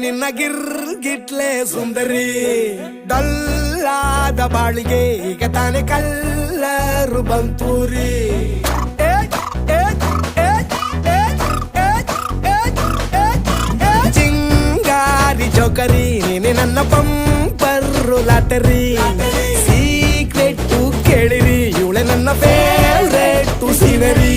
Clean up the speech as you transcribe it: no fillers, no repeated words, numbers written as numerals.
ನಿನ್ನ ಗಿರ್ಗಿಟ್ಲೆ ಸುಂದರಿ ಡಲ್ಲಾದ ಬಾಳಿಗೆ ಈಗ ತಾನೆ ಕಲ್ಲರು ಬಂತೂರಿ ಚಿಂಗಾರಿ ಜೋಕರಿ ನೀನೆ ನನ್ನ ಬಂಪರು ಲಾಟರಿ ಸೀಕ್ರೆಟ್ ಕೇಳಿರಿ ಇವಳೆ ನನ್ನ ಫೇವ್ರೆಟ್ ಸೀನರಿ